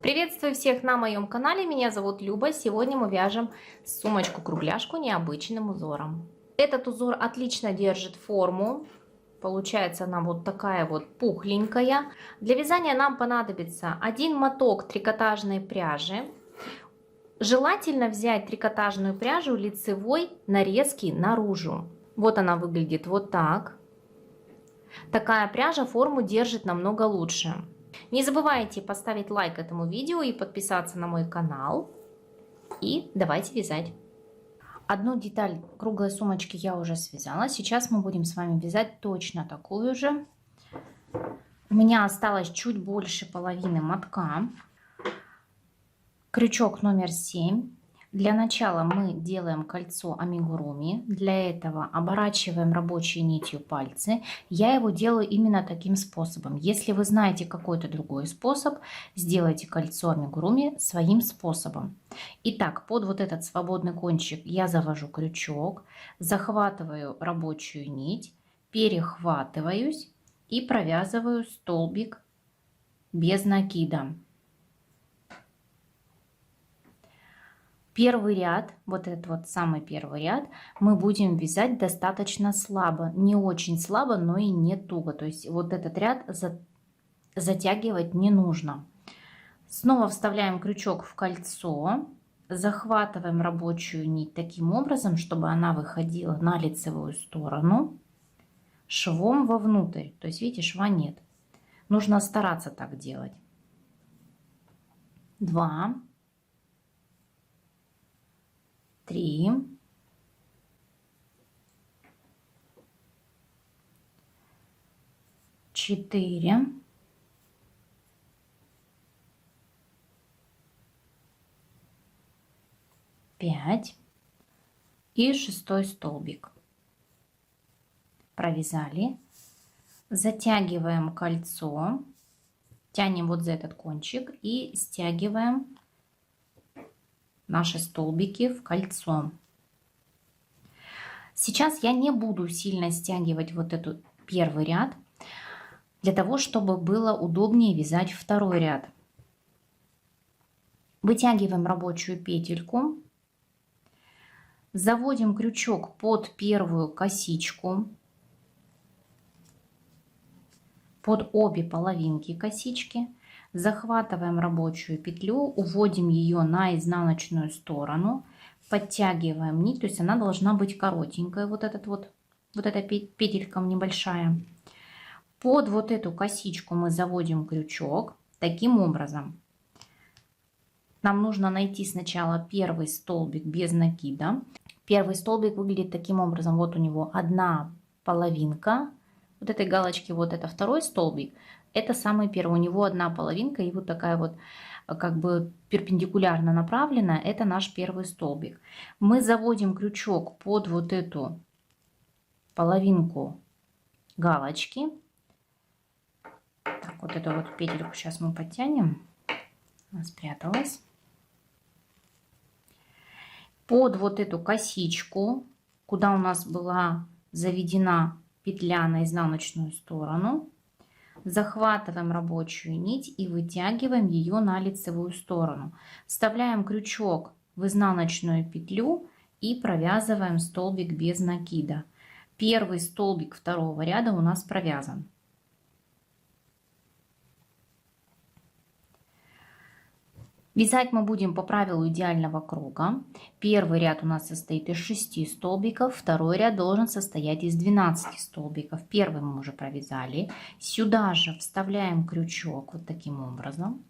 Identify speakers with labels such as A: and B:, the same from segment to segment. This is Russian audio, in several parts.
A: Приветствую всех на моем канале, меня зовут Люба. Сегодня мы вяжем сумочку-кругляшку необычным узором. Этот узор отлично держит форму, получается она вот такая вот пухленькая. Для вязания нам понадобится один моток трикотажной пряжи. Желательно взять трикотажную пряжу лицевой нарезки наружу. Вот она выглядит вот так. Такая пряжа форму держит намного лучше. Не забывайте поставить лайк этому видео и подписаться на мой канал. И давайте вязать. Одну деталь круглой сумочки я уже связала. Сейчас мы будем с вами вязать точно такую же. У меня осталось чуть больше половины мотка. Крючок номер 7. Для начала мы делаем кольцо амигуруми. Для этого оборачиваем рабочей нитью пальцы. Я его делаю именно таким способом. Если вы знаете какой-то другой способ, сделайте кольцо амигуруми своим способом. Итак, под вот этот свободный кончик я завожу крючок, захватываю рабочую нить, перехватываюсь и провязываю столбик без накида. Первый ряд, вот этот вот самый первый ряд, мы будем вязать достаточно слабо. Не очень слабо, но и не туго. То есть вот этот ряд затягивать не нужно. Снова вставляем крючок в кольцо, захватываем рабочую нить таким образом, чтобы она выходила на лицевую сторону, швом вовнутрь. То есть видите, шва нет. Нужно стараться так делать. 2, 3, 4, 5 и шестой столбик. Провязали, затягиваем кольцо, тянем вот за этот кончик и стягиваем наши столбики в кольцо. Сейчас я не буду сильно стягивать вот этот первый ряд, для того, чтобы было удобнее вязать второй ряд. Вытягиваем рабочую петельку, заводим крючок под первую косичку, под обе половинки косички. Захватываем рабочую петлю, уводим ее на изнаночную сторону, подтягиваем нить, то есть она должна быть коротенькая, вот эта петелька небольшая. Под вот эту косичку мы заводим крючок таким образом. Нам нужно найти сначала первый столбик без накида. Первый столбик выглядит таким образом. Вот у него одна половинка вот этой галочки, вот это второй столбик. Это самый первый, у него одна половинка и вот такая вот как бы перпендикулярно направлена, это наш первый столбик. Мы заводим крючок под вот эту половинку галочки. Так, вот эту вот петельку сейчас мы подтянем, она спряталась. Под вот эту косичку, куда у нас была заведена петля на изнаночную сторону, захватываем рабочую нить и вытягиваем ее на лицевую сторону. Вставляем крючок в изнаночную петлю и провязываем столбик без накида. Первый столбик второго ряда у нас провязан. Вязать мы будем по правилу идеального круга. Первый ряд у нас состоит из 6 столбиков, второй ряд должен состоять из 12 столбиков. Первый мы уже провязали. Сюда же вставляем крючок вот таким образом.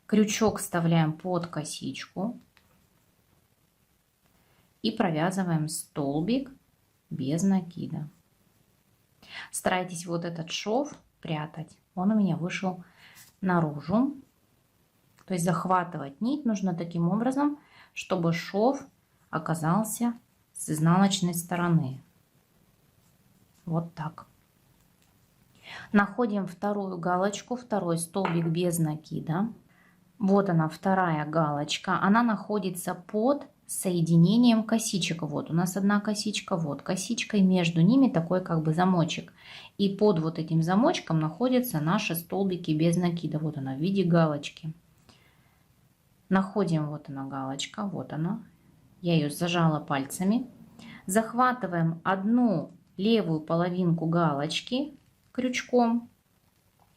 A: Крючок вставляем под косичку и провязываем столбик без накида. Старайтесь вот этот шов прятать, он у меня вышел наружу. То есть захватывать нить нужно таким образом, чтобы шов оказался с изнаночной стороны. Вот так. Находим вторую галочку, второй столбик без накида. Вот она, вторая галочка. Она находится под соединением косичек. Вот у нас одна косичка, вот косичка, и между ними такой как бы замочек. И под вот этим замочком находятся наши столбики без накида. Вот она в виде галочки. Находим, вот она галочка, вот она. Я ее зажала пальцами. Захватываем одну левую половинку галочки крючком.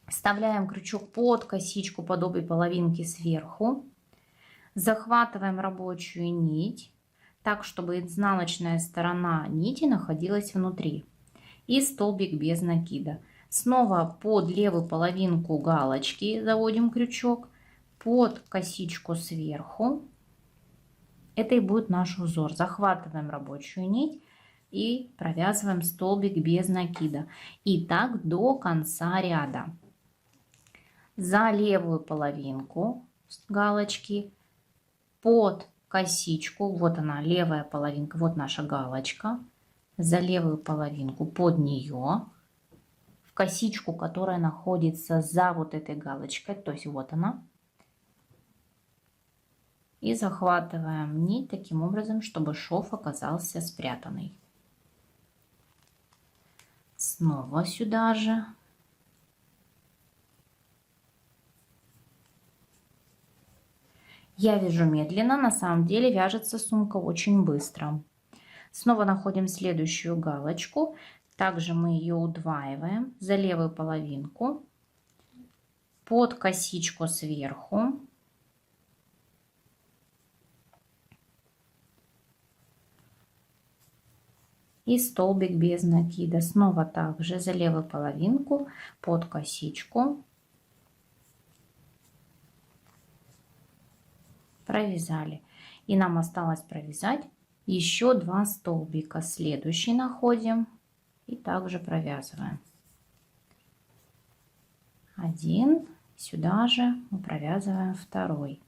A: Вставляем крючок под косичку, под обе половинки сверху. Захватываем рабочую нить так, чтобы изнаночная сторона нити находилась внутри. И столбик без накида. Снова под левую половинку галочки заводим крючок, под косичку сверху. Это и будет наш узор. Захватываем рабочую нить и провязываем столбик без накида. И так до конца ряда. За левую половинку галочки, под косичку, вот она левая половинка, вот наша галочка, за левую половинку под нее, в косичку, которая находится за вот этой галочкой, то есть вот она, и захватываем нить таким образом, чтобы шов оказался спрятанный. Снова сюда же. Я вяжу медленно, на самом деле вяжется сумка очень быстро. Снова находим следующую галочку. Также мы ее удваиваем за левую половинку, под косичку сверху. И столбик без накида. Снова также за левую половинку, под косичку. Провязали. И нам осталось провязать еще 2 столбика. Следующий находим и также провязываем. Один, сюда же мы провязываем второй.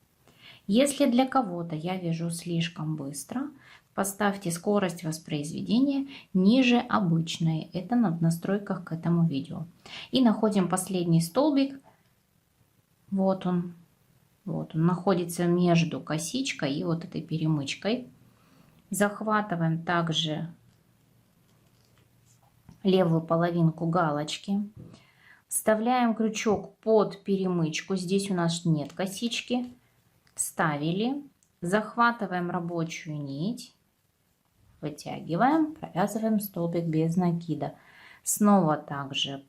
A: Если для кого-то я вяжу слишком быстро, поставьте скорость воспроизведения ниже обычной. Это в настройках к этому видео. И находим последний столбик. Вот он. Вот он находится между косичкой и вот этой перемычкой. Захватываем также левую половинку галочки. Вставляем крючок под перемычку. Здесь у нас нет косички. Вставили. Захватываем рабочую нить. Вытягиваем. Провязываем столбик без накида. Снова также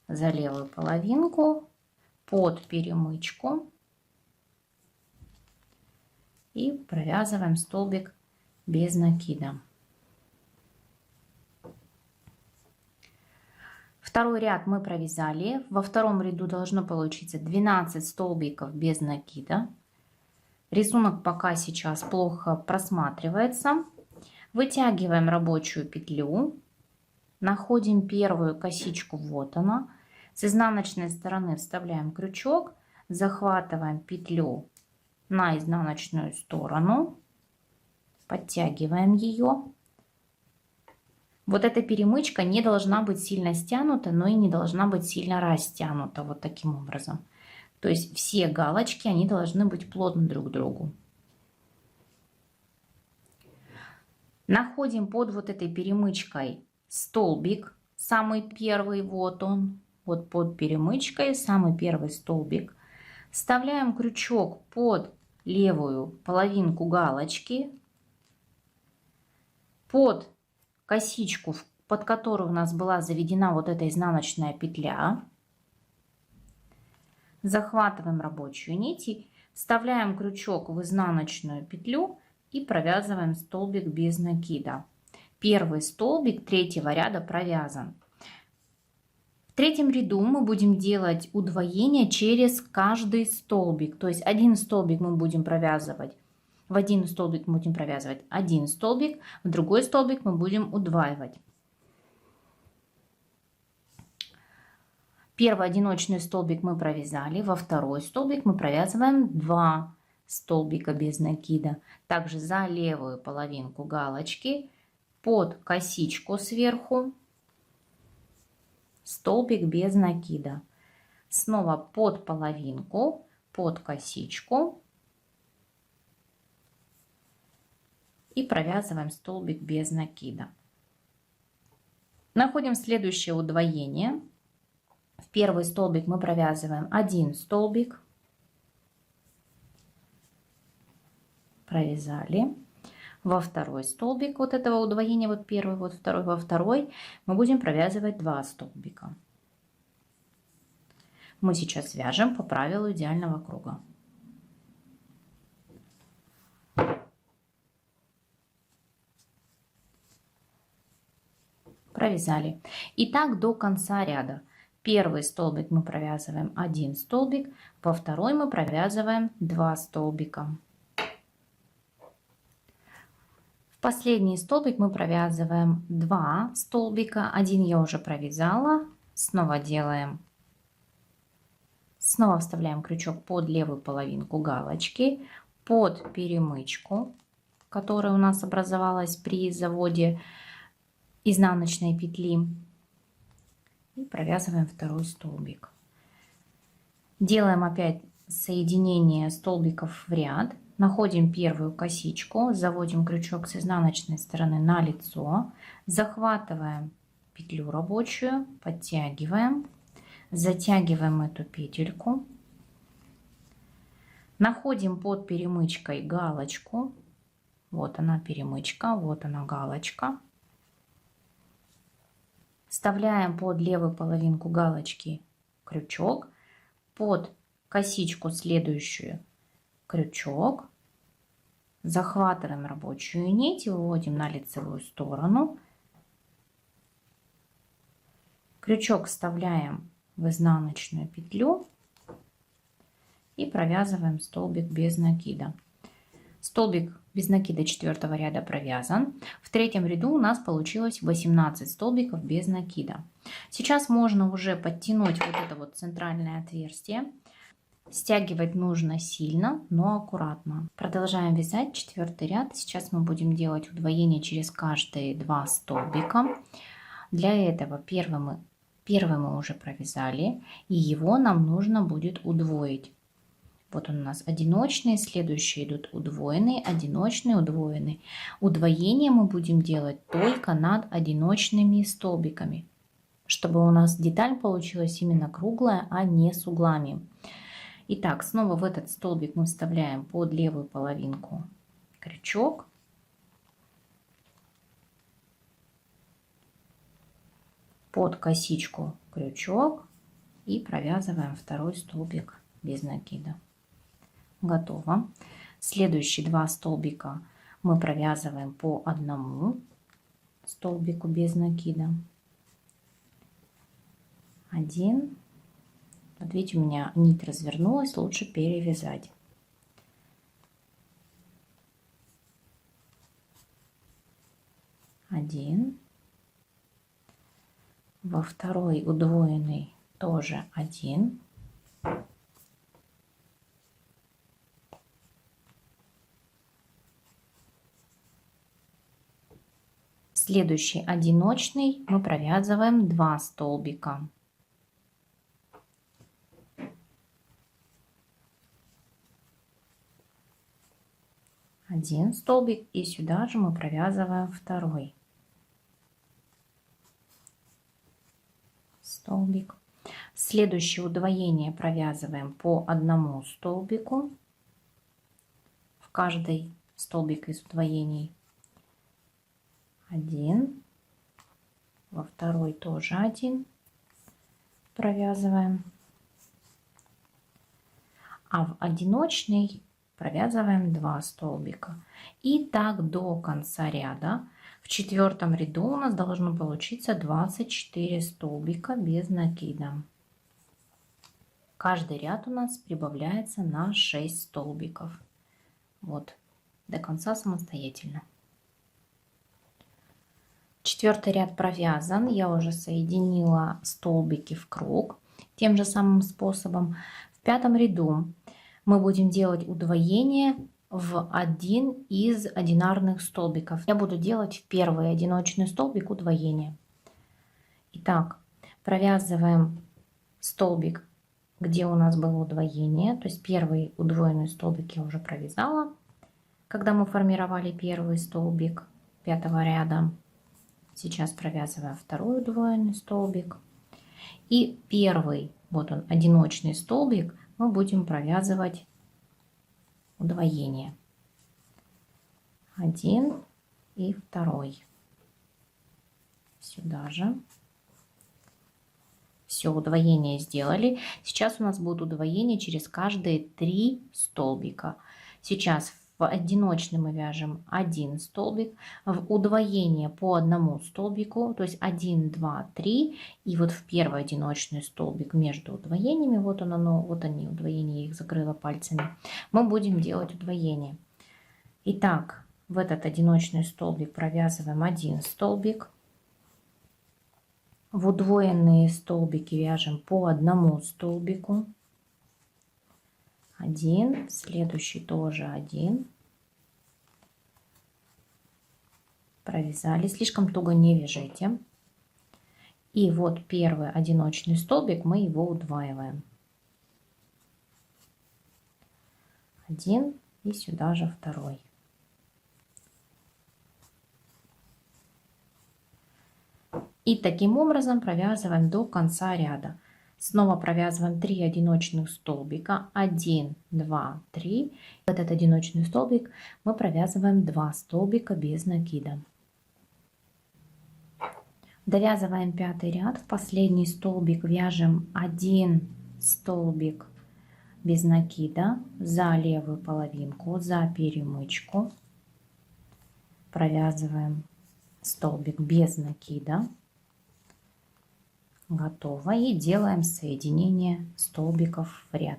A: за левую половинку. Под перемычку. И провязываем столбик без накида. Второй ряд мы провязали. Во втором ряду должно получиться 12 столбиков без накида. Рисунок пока сейчас плохо просматривается. Вытягиваем рабочую петлю. Находим первую косичку, вот она. С изнаночной стороны вставляем крючок. Захватываем петлю на изнаночную сторону, подтягиваем ее. Вот эта перемычка не должна быть сильно стянута, но и не должна быть сильно растянута, вот таким образом. То есть все галочки, они должны быть плотно друг к другу. Находим под вот этой перемычкой столбик, самый первый, вот он, вот под перемычкой, самый первый столбик. Вставляем крючок под левую половинку галочки, под косичку, под которую у нас была заведена вот эта изнаночная петля. Захватываем рабочую нить, вставляем крючок в изнаночную петлю и провязываем столбик без накида. Первый столбик третьего ряда провязан. В третьем ряду мы будем делать удвоение через каждый столбик. То есть один столбик мы будем провязывать, в один столбик мы будем провязывать один столбик, в другой столбик мы будем удваивать. Первый одиночный столбик мы провязали, во второй столбик мы провязываем 2 столбика без накида. Также за левую половинку галочки, под косичку сверху, столбик без накида. Снова под половинку, под косичку и провязываем столбик без накида. Находим следующее удвоение. В первый столбик мы провязываем один столбик, провязали. Во второй столбик вот этого удвоения, вот первый, вот второй, во второй мы будем провязывать 2 столбика. Мы сейчас вяжем по правилу идеального круга. Провязали. И так до конца ряда. Первый столбик мы провязываем 1 столбик, во второй мы провязываем 2 столбика. В последний столбик мы провязываем 2 столбика, один я уже провязала, снова делаем, снова вставляем крючок под левую половинку галочки, под перемычку, которая у нас образовалась при заводе изнаночной петли, и провязываем второй столбик. Делаем опять соединение столбиков в ряд, находим первую косичку, заводим крючок с изнаночной стороны на лицо, захватываем петлю рабочую, подтягиваем, затягиваем эту петельку, находим под перемычкой галочку, вот она перемычка, вот она галочка. Вставляем под левую половинку галочки крючок, под косичку следующую крючок, захватываем рабочую нить и выводим на лицевую сторону. Крючок вставляем в изнаночную петлю и провязываем столбик без накида. Столбик без накида 4 ряда провязан. В 3 ряду у нас получилось 18 столбиков без накида. Сейчас можно уже подтянуть вот это вот центральное отверстие. Стягивать нужно сильно, но аккуратно. Продолжаем вязать 4 ряд. Сейчас мы будем делать удвоение через каждые 2 столбика. Для этого первый мы уже провязали, и его нам нужно будет удвоить. Вот он у нас одиночные, следующие идут удвоенные, одиночные, удвоенные. Удвоение мы будем делать только над одиночными столбиками, чтобы у нас деталь получилась именно круглая, а не с углами. Итак, снова в этот столбик мы вставляем под левую половинку крючок. Под косичку крючок и провязываем второй столбик без накида. Готово. Следующие 2 столбика мы провязываем по одному столбику без накида. 1. Вот видите, у меня нить развернулась, лучше перевязать. 1. Во второй удвоенный тоже 1. Следующий одиночный мы провязываем 2 столбика. Один столбик, и сюда же мы провязываем второй столбик. Следующее удвоение провязываем по одному столбику в каждый столбик из удвоений. 1, во второй тоже 1 провязываем, а в одиночный провязываем 2 столбика. И так до конца ряда. В 4 ряду у нас должно получиться 24 столбика без накида. Каждый ряд у нас прибавляется на 6 столбиков. Вот, до конца самостоятельно. 4 ряд провязан, я уже соединила столбики в круг тем же самым способом. В 5 ряду мы будем делать удвоение в один из одинарных столбиков. Я буду делать в первый одиночный столбик удвоение. Итак, провязываем столбик, где у нас было удвоение, то есть первый удвоенный столбик я уже провязала, когда мы формировали первый столбик 5 ряда. Сейчас провязываем второй удвоенный столбик. И первый, вот он, одиночный столбик, мы будем провязывать удвоение. 1 и второй. Сюда же. Все, удвоение сделали. Сейчас у нас будет удвоение через каждые 3 столбика. Сейчас в одиночный мы вяжем 1 столбик, в удвоение по одному столбику, то есть 1, 2, 3, и вот в первый одиночный столбик между удвоениями, вот оно, вот они, удвоения, я их закрыла пальцами, мы будем делать удвоение. Итак, в этот одиночный столбик провязываем 1 столбик. В удвоенные столбики вяжем по одному столбику. 1, следующий тоже 1. Провязали, слишком туго не вяжите. И вот первый одиночный столбик, мы его удваиваем. 1 и сюда же второй. И таким образом провязываем до конца ряда. Снова провязываем 3 одиночных столбика. 1, 2, 3. В этот одиночный столбик мы провязываем 2 столбика без накида. Довязываем 5-й ряд. В последний столбик вяжем 1 столбик без накида за левую половинку, за перемычку. Провязываем столбик без накида. Готово. И делаем соединение столбиков в ряд.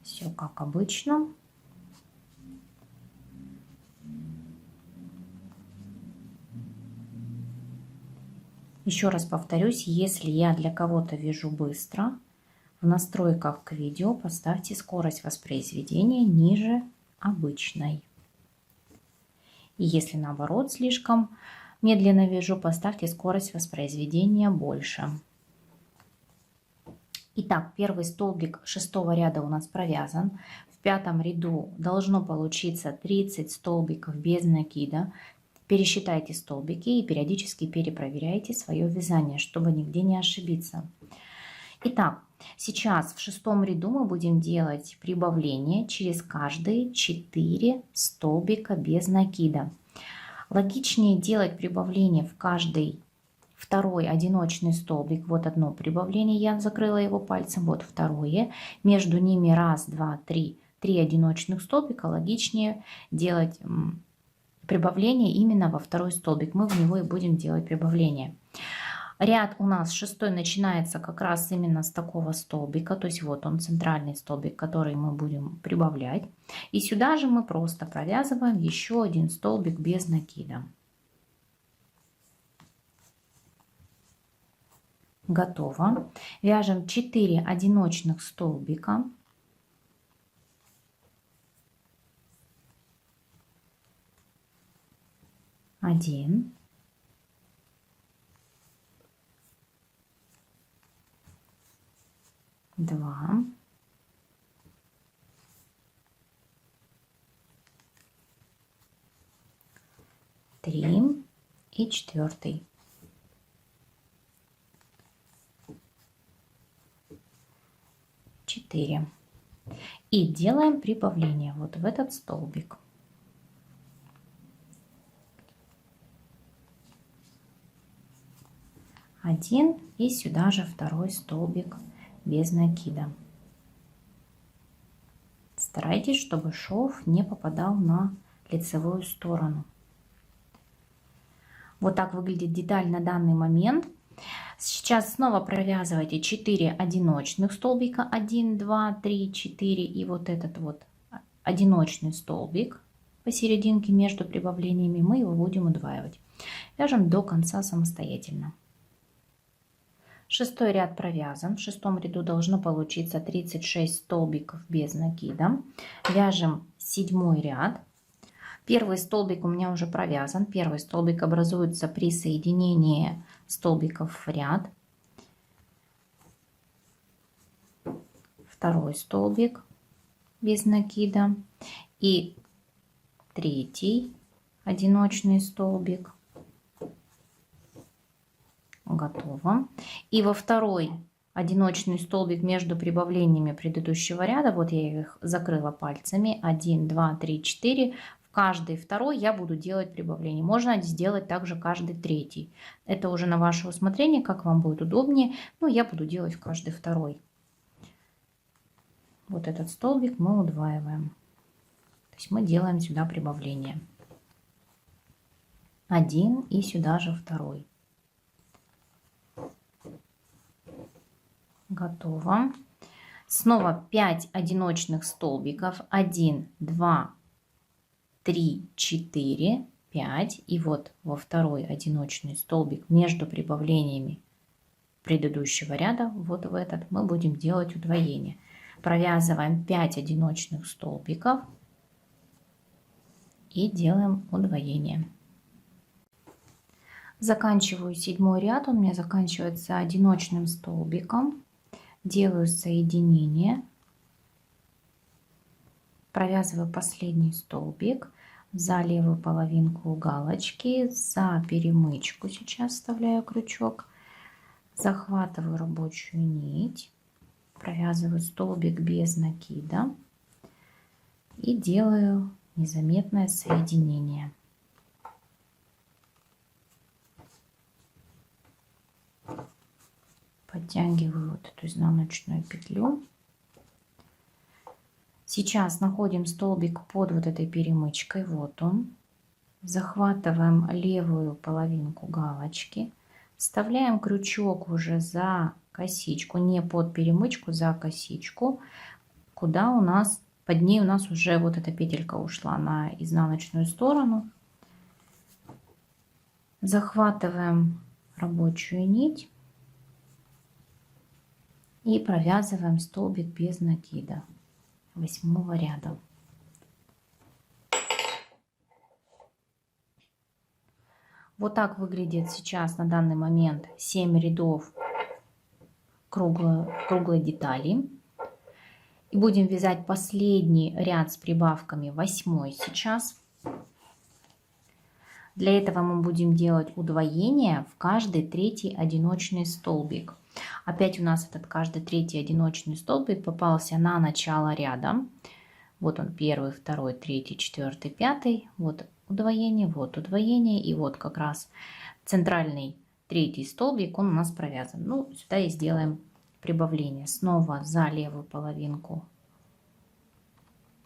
A: Все как обычно. Еще раз повторюсь, если я для кого-то вяжу быстро, в настройках к видео поставьте скорость воспроизведения ниже обычной. И если наоборот слишком медленно вяжу, поставьте скорость воспроизведения больше. Итак, первый столбик 6-го ряда у нас провязан. В 5-м ряду должно получиться 30 столбиков без накида. Пересчитайте столбики и периодически перепроверяйте свое вязание, чтобы нигде не ошибиться. Итак, сейчас в 6-м ряду мы будем делать прибавление через каждые 4 столбика без накида. Логичнее делать прибавление в каждый второй одиночный столбик. Вот одно прибавление, я закрыла его пальцем, вот второе. Между ними 1, 2, 3, 3 одиночных столбика. Логичнее делать прибавление именно во второй столбик. Мы в него и будем делать прибавление. Ряд у нас 6-й начинается как раз именно с такого столбика, то есть вот он, центральный столбик, который мы будем прибавлять. И сюда же мы просто провязываем еще один столбик без накида. Готово. Вяжем 4 одиночных столбика. Один. 2, 3 и 4. И делаем прибавление вот в этот столбик. Один и сюда же второй столбик без накида. Старайтесь, чтобы шов не попадал на лицевую сторону. Вот так выглядит деталь на данный момент. Сейчас снова провязывайте 4 одиночных столбика. 1, 2, 3, 4. И вот этот вот одиночный столбик посерединке между прибавлениями мы его будем удваивать. Вяжем до конца самостоятельно. 6-й ряд провязан. В 6-м ряду должно получиться 36 столбиков без накида. Вяжем 7-й ряд. Первый столбик у меня уже провязан. Первый столбик образуется при соединении столбиков в ряд. Второй столбик без накида. И третий одиночный столбик. Готово. И во второй одиночный столбик между прибавлениями предыдущего ряда, вот я их закрыла пальцами, 1, 2, 3, 4, в каждый второй я буду делать прибавление. Можно сделать также каждый третий. Это уже на ваше усмотрение, как вам будет удобнее. Но я буду делать каждый второй. Вот этот столбик мы удваиваем. То есть мы делаем сюда прибавление. Один и сюда же второй. Готово. Снова 5 одиночных столбиков. 1, 2, 3, 4, 5. И вот во второй одиночный столбик между прибавлениями предыдущего ряда, вот в этот, мы будем делать удвоение. Провязываем 5 одиночных столбиков и делаем удвоение. Заканчиваю 7 ряд, он у меня заканчивается одиночным столбиком. Делаю соединение, провязываю последний столбик за левую половинку галочки, за перемычку сейчас вставляю крючок, захватываю рабочую нить, провязываю столбик без накида и делаю незаметное соединение. Подтягиваю вот эту изнаночную петлю. Сейчас находим столбик под вот этой перемычкой, вот он. Захватываем левую половинку галочки, вставляем крючок уже за косичку, не под перемычку, за косичку, куда у нас, под ней у нас уже вот эта петелька ушла на изнаночную сторону. Захватываем рабочую нить и провязываем столбик без накида 8 ряда. Вот так выглядит сейчас на данный момент 7 рядов круглой детали. И будем вязать последний ряд с прибавками, 8 сейчас. Для этого мы будем делать удвоение в каждый третий одиночный столбик. Опять у нас этот каждый третий одиночный столбик попался на начало ряда. Вот он, первый, второй, третий, четвертый, пятый. Вот удвоение, и вот как раз центральный третий столбик, он у нас провязан. Ну, сюда и сделаем прибавление. Снова за левую половинку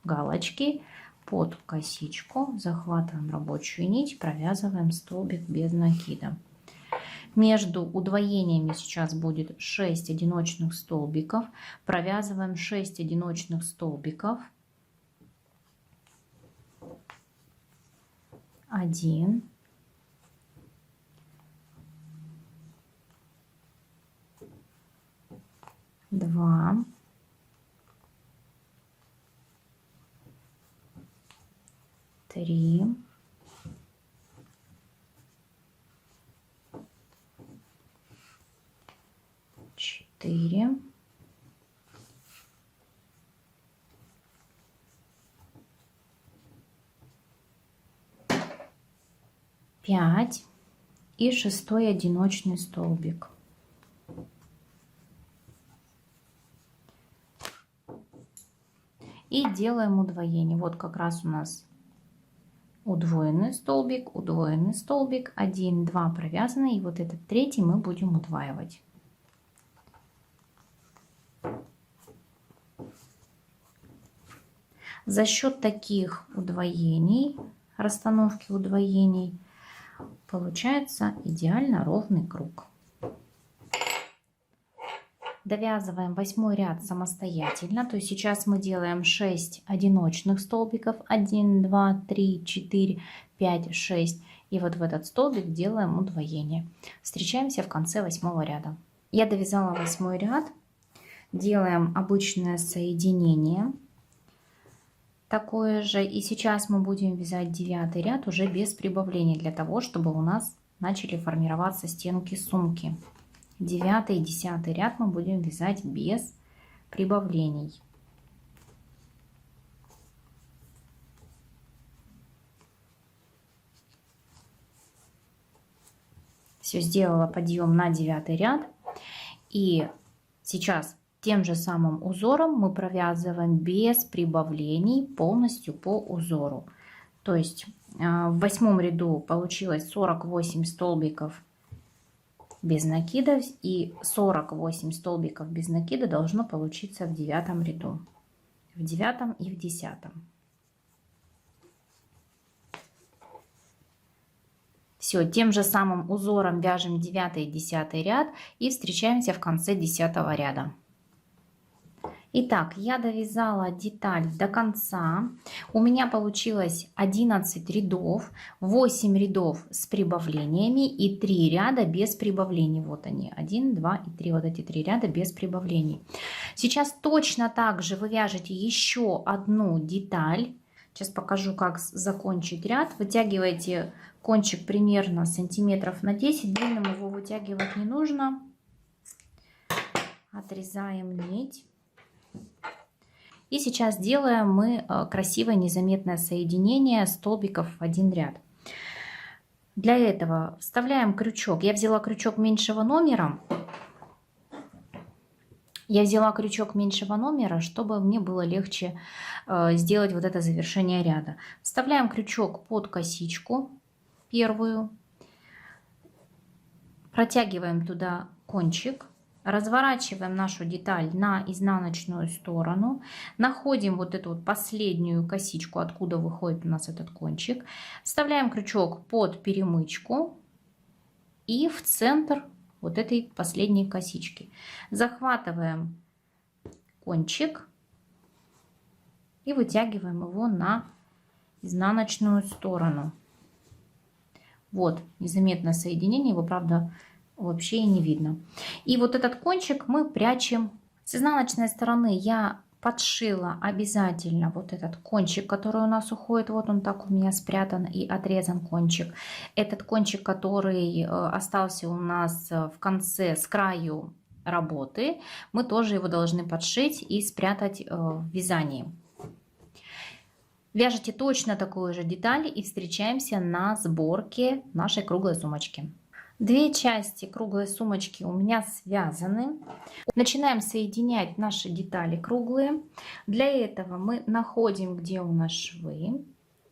A: галочки под косичку захватываем рабочую нить, провязываем столбик без накида. Между удвоениями сейчас будет 6 одиночных столбиков. Провязываем 6 одиночных столбиков. 1, 2, 3, 4, 5 и 6-й одиночный столбик. И делаем удвоение. Вот как раз у нас удвоенный столбик, 1, 2 провязаны, и вот этот третий мы будем удваивать. За счет таких удвоений, расстановки удвоений, получается идеально ровный круг. Довязываем 8 ряд самостоятельно, то есть сейчас мы делаем 6 одиночных столбиков, 1, 2, 3, 4, 5, 6, и вот в этот столбик делаем удвоение. Встречаемся в конце 8 ряда. Я довязала 8 ряд, делаем обычное соединение, такое же, и сейчас мы будем вязать 9 ряд уже без прибавления, для того, чтобы у нас начали формироваться стенки сумки. 9 и 10 ряд мы будем вязать без прибавлений. Все, сделала подъем на 9 ряд, и сейчас тем же самым узором мы провязываем без прибавлений полностью по узору. То есть в 8 ряду получилось 48 столбиков без накидов, и 48 столбиков без накида должно получиться в 9 ряду, в 9 и в 10. Все, тем же самым узором вяжем 9 и 10 ряд и встречаемся в конце 10 ряда. Итак, я довязала деталь до конца. У меня получилось 11 рядов, 8 рядов с прибавлениями и 3 ряда без прибавлений. Вот они, 1, 2 и 3, вот эти 3 ряда без прибавлений. Сейчас точно так же вы вяжете еще одну деталь. Сейчас покажу, как закончить ряд. Вытягиваете кончик примерно сантиметров на 10. Длинным его вытягивать не нужно. Отрезаем нить. И сейчас делаем мы красивое незаметное соединение столбиков в один ряд. Для этого вставляем крючок. Я взяла крючок меньшего номера. Чтобы мне было легче сделать вот это завершение ряда. Вставляем крючок под косичку первую. Протягиваем туда кончик. Разворачиваем нашу деталь на изнаночную сторону. Находим вот эту вот последнюю косичку, откуда выходит у нас этот кончик. Вставляем крючок под перемычку и в центр вот этой последней косички. Захватываем кончик и вытягиваем его на изнаночную сторону. Вот незаметное соединение, его, правда, вообще и не видно. И вот этот кончик мы прячем. С изнаночной стороны я подшила обязательно вот этот кончик, который у нас уходит. Вот он так у меня спрятан и отрезан кончик. Этот кончик, который остался у нас в конце, с краю работы, мы тоже его должны подшить и спрятать в вязании. Вяжите точно такую же деталь и встречаемся на сборке нашей круглой сумочки. Две части круглой сумочки у меня связаны. Начинаем соединять наши детали круглые. Для этого мы находим, где у нас швы,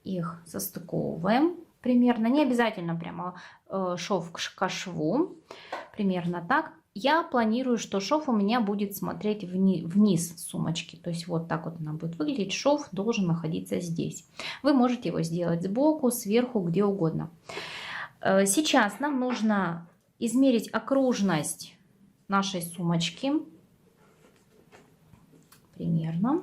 A: их состыковываем примерно. Не обязательно прямо шов к шву, примерно так. Я планирую, что шов у меня будет смотреть вниз сумочки. То есть вот так вот она будет выглядеть. Шов должен находиться здесь. Вы можете его сделать сбоку, сверху, где угодно. Сейчас нам нужно измерить окружность нашей сумочки. Примерно.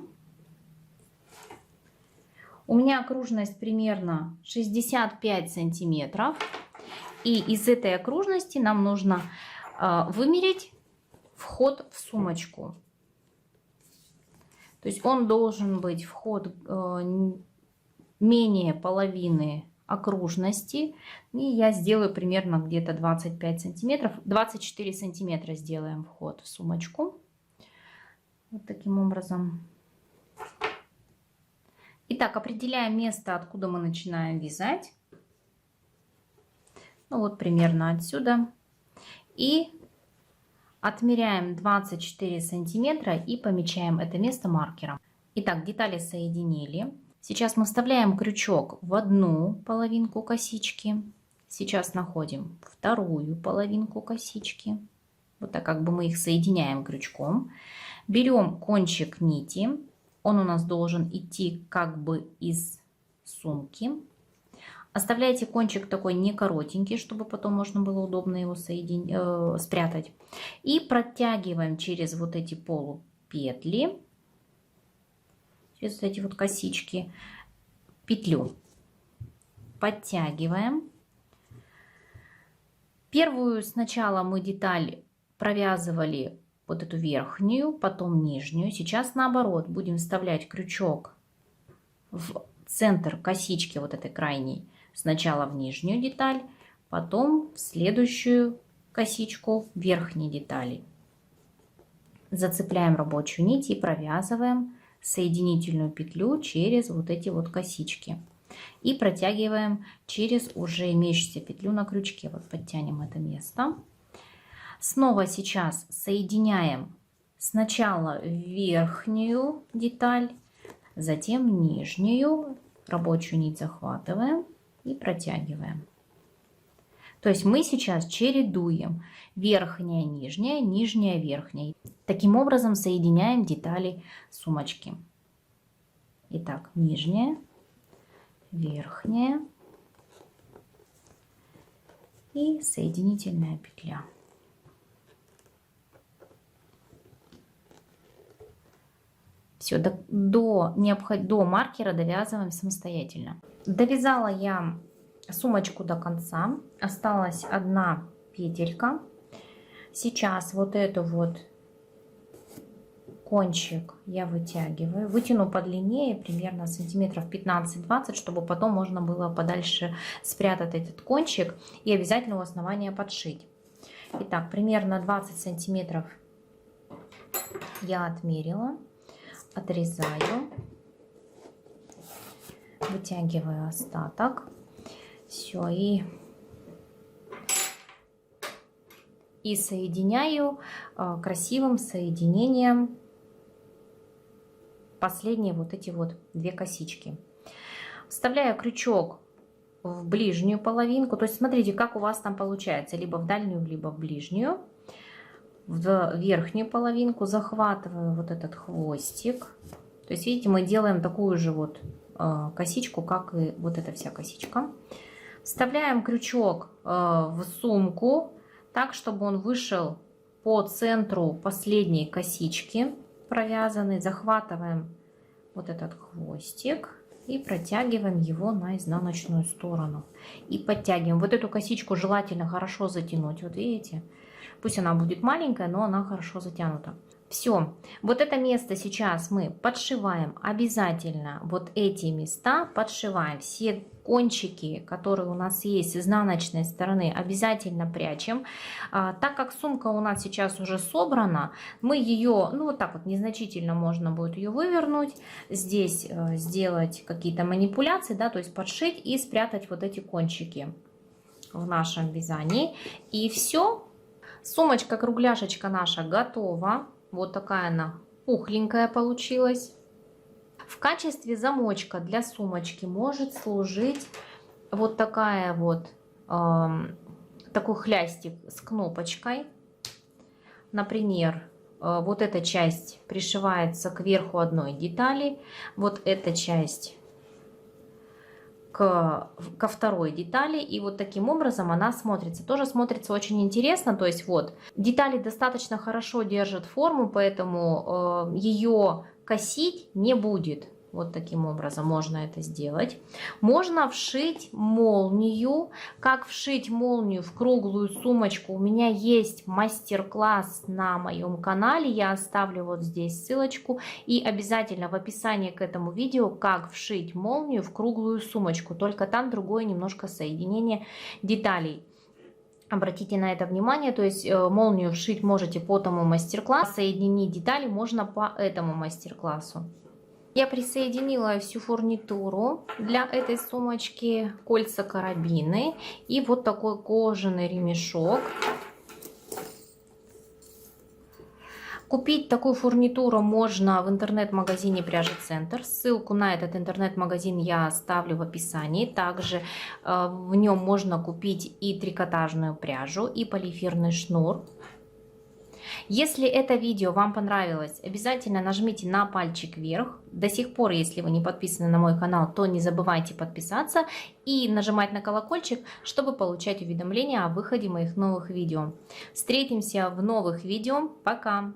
A: У меня окружность примерно 65 сантиметров. И из этой окружности нам нужно вымерить вход в сумочку. То есть он должен быть вход менее половины окружности. И я сделаю примерно где-то 25 сантиметров. 24 сантиметра сделаем вход в сумочку. Вот таким образом. Итак, определяем место, откуда мы начинаем вязать. Ну вот примерно отсюда. И отмеряем 24 сантиметра и помечаем это место маркером. Итак, детали соединили. Сейчас мы вставляем крючок в одну половинку косички. Сейчас находим вторую половинку косички. Вот так как бы мы их соединяем крючком. Берем кончик нити. Он у нас должен идти как бы из сумки. Оставляйте кончик такой не коротенький, чтобы потом можно было удобно его спрятать. И протягиваем через вот эти полупетли, через эти вот косички, петлю. Подтягиваем. Первую сначала мы деталь провязывали вот эту верхнюю, потом нижнюю. Сейчас наоборот, будем вставлять крючок в центр косички вот этой крайней. Сначала в нижнюю деталь, потом в следующую косичку верхней детали. Зацепляем рабочую нить и провязываем соединительную петлю через вот эти вот косички. И протягиваем через уже имеющуюся петлю на крючке. Вот подтянем это место. Снова сейчас соединяем сначала верхнюю деталь, затем нижнюю. рабочую нить захватываем и протягиваем. То есть мы сейчас чередуем верхняя, нижняя, нижняя, верхняя. Таким образом соединяем детали сумочки. Итак, нижняя, верхняя и соединительная петля. Все, до маркера довязываем самостоятельно. Довязала я сумочку до конца, осталась одна петелька. Сейчас вот эту вот кончик я вытягиваю, вытяну подлиннее, примерно сантиметров 15-20, чтобы потом можно было подальше спрятать этот кончик и обязательно у основания подшить. Итак, примерно 20 сантиметров я отмерила, отрезаю, вытягиваю остаток. Все, и соединяю красивым соединением последние вот эти вот две косички. Вставляю крючок в ближнюю половинку. То есть смотрите, как у вас там получается. Либо в дальнюю, либо в ближнюю. В верхнюю половинку захватываю вот этот хвостик. То есть видите, мы делаем такую же вот косичку, как и вот эта вся косичка. Вставляем крючок в сумку так, чтобы он вышел по центру последней косички провязанной. Захватываем вот этот хвостик и протягиваем его на изнаночную сторону. И подтягиваем. Вот эту косичку желательно хорошо затянуть. Вот видите? Пусть она будет маленькая, но она хорошо затянута. Все. Вот это место сейчас мы подшиваем обязательно. Вот эти места подшиваем. Все кончики, которые у нас есть с изнаночной стороны, обязательно прячем. Так как сумка у нас сейчас уже собрана, мы ее, ну вот так вот незначительно можно будет ее вывернуть. Здесь сделать какие-то манипуляции, да, то есть подшить и спрятать вот эти кончики в нашем вязании. И все. Сумочка-кругляшечка наша готова. Вот такая она пухленькая получилась. В качестве замочка для сумочки может служить вот такая вот, такой хлястик с кнопочкой. Например, вот эта часть пришивается к верху одной детали. Вот эта часть ко второй детали, и вот таким образом она смотрится. Тоже смотрится очень интересно, то есть вот детали достаточно хорошо держат форму, поэтому ее косить не будет. Вот таким образом можно это сделать. Можно вшить молнию. Как вшить молнию в круглую сумочку? У меня есть мастер-класс на моем канале. Я оставлю вот здесь ссылочку. И обязательно в описании к этому видео, как вшить молнию в круглую сумочку. Только там другое немножко соединение деталей. Обратите на это внимание, то есть молнию вшить можете по тому мастер-классу, соединить детали можно по этому мастер-классу. Я присоединила всю фурнитуру для этой сумочки, кольца, карабины и вот такой кожаный ремешок. Купить такую фурнитуру можно в интернет-магазине Пряжи Центр. Ссылку на этот интернет-магазин я оставлю в описании. Также в нем можно купить и трикотажную пряжу, и полиэфирный шнур. Если это видео вам понравилось, обязательно нажмите на пальчик вверх. До сих пор, если вы не подписаны на мой канал, то не забывайте подписаться и нажимать на колокольчик, чтобы получать уведомления о выходе моих новых видео. Встретимся в новых видео. Пока!